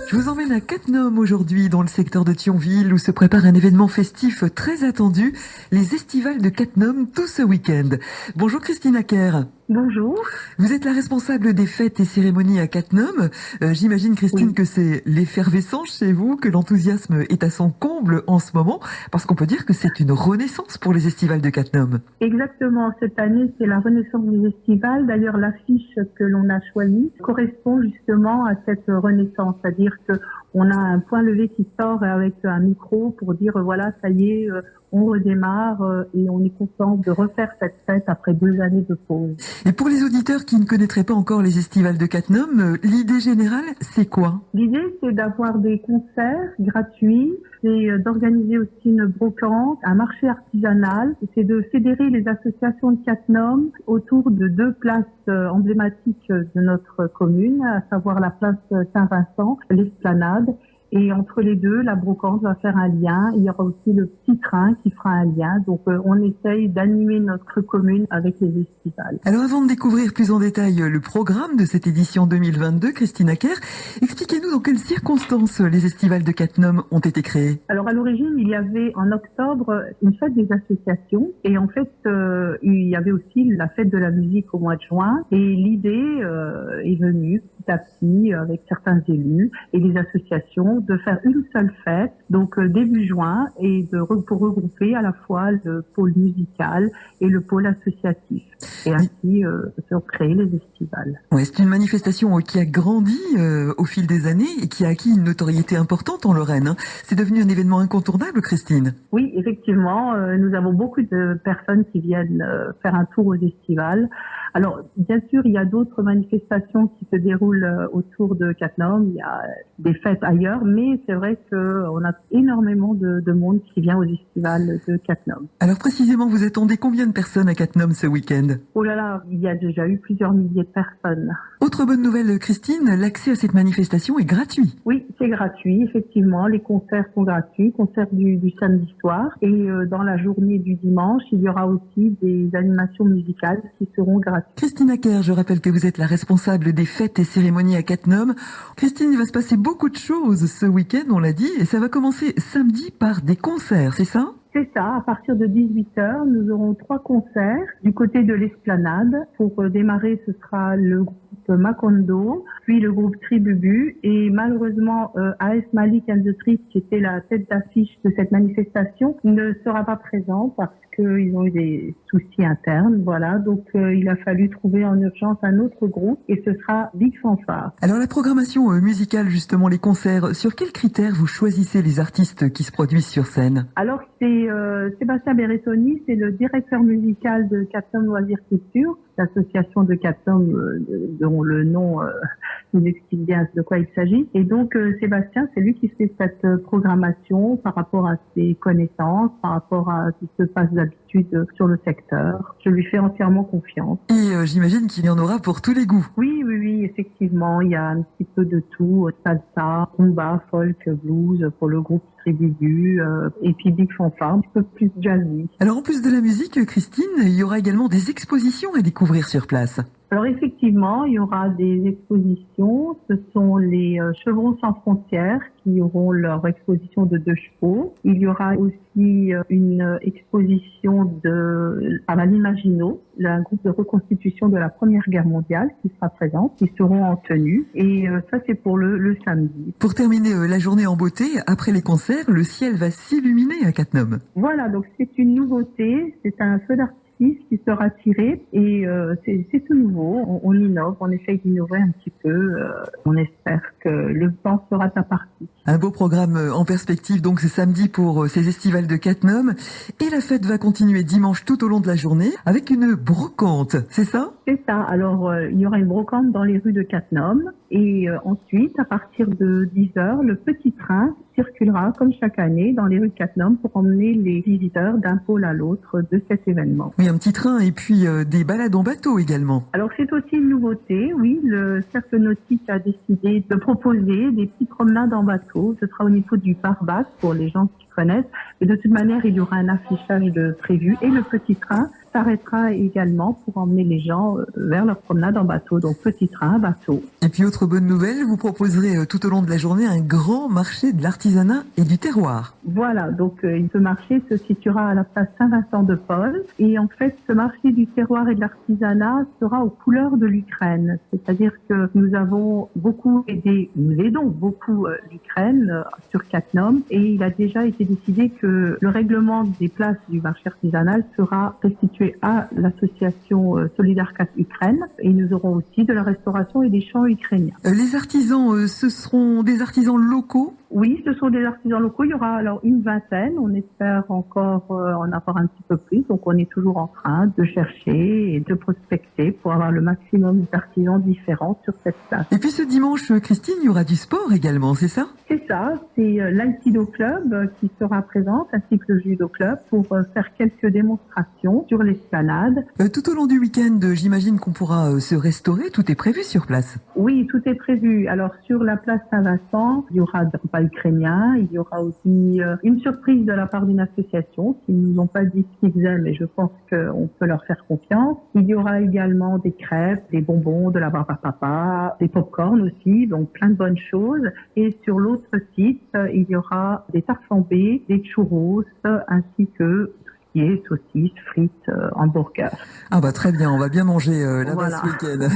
Je vous emmène à Cattenom aujourd'hui, dans le secteur de Thionville, où se prépare un événement festif très attendu, les Estivales de Cattenom, tout ce week-end. Bonjour Christine Acker. Bonjour. Vous êtes la responsable des fêtes et cérémonies à Cattenom. J'imagine, Christine, Oui. que c'est l'effervescence chez vous, que l'enthousiasme est à son comble en ce moment, parce qu'on peut dire que c'est une renaissance pour les Estivales de Cattenom. Exactement. Cette année, c'est la renaissance des estivales. D'ailleurs, l'affiche que l'on a choisie correspond justement à cette renaissance. C'est-à-dire que on a un point levé qui sort avec un micro pour dire voilà, ça y est, on redémarre et on est content de refaire cette fête après 2 années de pause. Et pour les auditeurs qui ne connaîtraient pas encore les Estivales de Cattenom, l'idée générale, c'est quoi? L'idée, c'est d'avoir des concerts gratuits, c'est d'organiser aussi une brocante, un marché artisanal, c'est de fédérer les associations de Cattenom autour de 2 places emblématiques de notre commune, à savoir la place Saint-Vincent, l'Esplanade. Et entre les deux, la brocante va faire un lien. Il y aura aussi le petit train qui fera un lien. Donc, on essaye d'animer notre commune avec les estivales. Alors, avant de découvrir plus en détail le programme de cette édition 2022, Christine Acker, expliquez-nous dans quelles circonstances les Estivales de Cattenom ont été créées. Alors, à l'origine, il y avait en octobre une fête des associations. Et en fait, il y avait aussi la fête de la musique au mois de juin. Et l'idée est venue petit à petit avec certains élus et les associations de faire une seule fête, donc début juin, et pour regrouper à la fois le pôle musical et le pôle associatif. Et ainsi se créer les estivales. Ouais, c'est une manifestation qui a grandi au fil des années et qui a acquis une notoriété importante en Lorraine. C'est devenu un événement incontournable, Christine. Oui, effectivement, nous avons beaucoup de personnes qui viennent faire un tour aux estivales. Alors, bien sûr, il y a d'autres manifestations qui se déroulent autour de Cattenom. Il y a des fêtes ailleurs, mais c'est vrai qu'on a énormément de monde qui vient aux estivales de Cattenom. Alors précisément, vous attendez combien de personnes à Cattenom ce week-end? Oh là là, il y a déjà eu plusieurs milliers de personnes. Autre bonne nouvelle, Christine, l'accès à cette manifestation est gratuit. Oui, c'est gratuit, effectivement. Les concerts sont gratuits, concerts du samedi soir. Et dans la journée du dimanche, il y aura aussi des animations musicales qui seront gratuites. Christine Acker, je rappelle que vous êtes la responsable des fêtes et cérémonies à Cattenom. Christine, il va se passer beaucoup de choses ce week-end, on l'a dit, et ça va commencer samedi par des concerts, c'est ça ? C'est ça, à partir de 18h, nous aurons 3 concerts du côté de l'Esplanade. Pour démarrer, ce sera le groupe Macondo, puis le groupe Tribubu, et malheureusement, AS Malik and the Trip, qui était la tête d'affiche de cette manifestation, ne sera pas présent parce qu'ils ont eu des soucis internes, voilà. Donc, il a fallu trouver en urgence un autre groupe, et ce sera Big Fanfare. Alors, la programmation musicale, justement, les concerts, sur quels critères vous choisissez les artistes qui se produisent sur scène? Alors, c'est Sébastien Berrettoni, c'est le directeur musical de Cattenom Loisirs Culture, l'association de Cattenom dont le nom nous explique bien de quoi il s'agit. Et donc, Sébastien, c'est lui qui fait cette programmation par rapport à ses connaissances, par rapport à ce qui se passe d'habitude sur le secteur. Je lui fais entièrement confiance. Et j'imagine qu'il y en aura pour tous les goûts. Oui, effectivement, il y a un petit peu de tout, salsa, rumba, folk, blues pour le groupe Tribubu, et puis Big Fanfare, un petit peu plus jazzy. Alors en plus de la musique, Christine, il y aura également des expositions à découvrir sur place. Alors effectivement, il y aura des expositions. Ce sont les Chevrons sans frontières qui auront leur exposition de 2 chevaux. Il y aura aussi une exposition par l'Imaginaux, un groupe de reconstitution de la Première Guerre mondiale qui sera présent. Ils seront en tenue. Et ça, c'est pour le samedi. Pour terminer la journée en beauté, après les concerts, le ciel va s'illuminer à Cattenom. Voilà, donc c'est une nouveauté. C'est un feu d'artifice qui sera tiré et c'est tout nouveau. On innove, on essaye d'innover un petit peu. On espère que le temps sera sa partie. Un beau programme en perspective, donc c'est samedi pour ces estivales de Cattenom. Et la fête va continuer dimanche tout au long de la journée avec une brocante, c'est ça? C'est ça. Alors, il y aura une brocante dans les rues de Cattenom. Et ensuite, à partir de 10h, le petit train circulera, comme chaque année, dans les rues de Cattenom pour emmener les visiteurs d'un pôle à l'autre de cet événement. Oui, un petit train et puis des balades en bateau également. Alors, c'est aussi une nouveauté, oui. Le Cercle Nautique a décidé de proposer des petites promenades en bateau. Ce sera au niveau du Parbac pour les gens qui connaissent. Et de toute manière, il y aura un affichage de prévu et le petit train s'arrêtera également pour emmener les gens vers leur promenade en bateau. Donc petit train, bateau. Et puis autre bonne nouvelle, vous proposerez tout au long de la journée un grand marché de l'artisanat et du terroir. Voilà, donc ce marché se situera à la place Saint-Vincent-de-Paul. Et en fait, ce marché du terroir et de l'artisanat sera aux couleurs de l'Ukraine. C'est-à-dire que nous avons beaucoup aidé, nous aidons beaucoup l'Ukraine sur Cattenom. Et il a déjà été décidé que le règlement des places du marché artisanal sera restitué à l'association Solidarkat Ukraine. Et nous aurons aussi de la restauration et des chants ukrainiens. Les artisans, ce seront des artisans locaux? Oui, ce sont des artisans locaux. Il y aura alors une vingtaine. On espère encore en avoir un petit peu plus. Donc, on est toujours en train de chercher et de prospecter pour avoir le maximum d'artisans différents sur cette place. Et puis ce dimanche, Christine, il y aura du sport également, c'est ça? C'est ça. C'est l'Aikido Club qui sera présent, ainsi que le Judo Club, pour faire quelques démonstrations sur l'esplanade. Tout au long du week-end, j'imagine qu'on pourra se restaurer. Tout est prévu sur place. Oui, tout est prévu. Alors, sur la place Saint-Vincent, il y aura des repas ukrainiens. Il y aura aussi une surprise de la part d'une association qui ne nous ont pas dit ce qu'ils faisaient, mais je pense qu'on peut leur faire confiance. Il y aura également des crêpes, des bonbons, de la barbe à papa, des pop-corn aussi, donc plein de bonnes choses. Et sur l'autre site, il y aura des tartes flambées, des churros, ainsi que qui est saucisses, frites, hamburgers. Ah bah très bien, on va bien manger là-bas Voilà. ce week-end.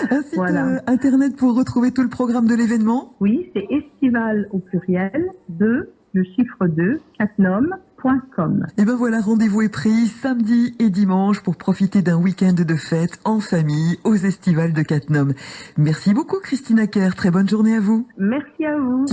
Un site Voilà. internet pour retrouver tout le programme de l'événement? Oui, c'est estival au pluriel, le chiffre 2, cattenom.com. Et ben voilà, rendez-vous est pris samedi et dimanche pour profiter d'un week-end de fête en famille aux estivales de Cattenom. Merci beaucoup Christine Acker, très bonne journée à vous. Merci à vous.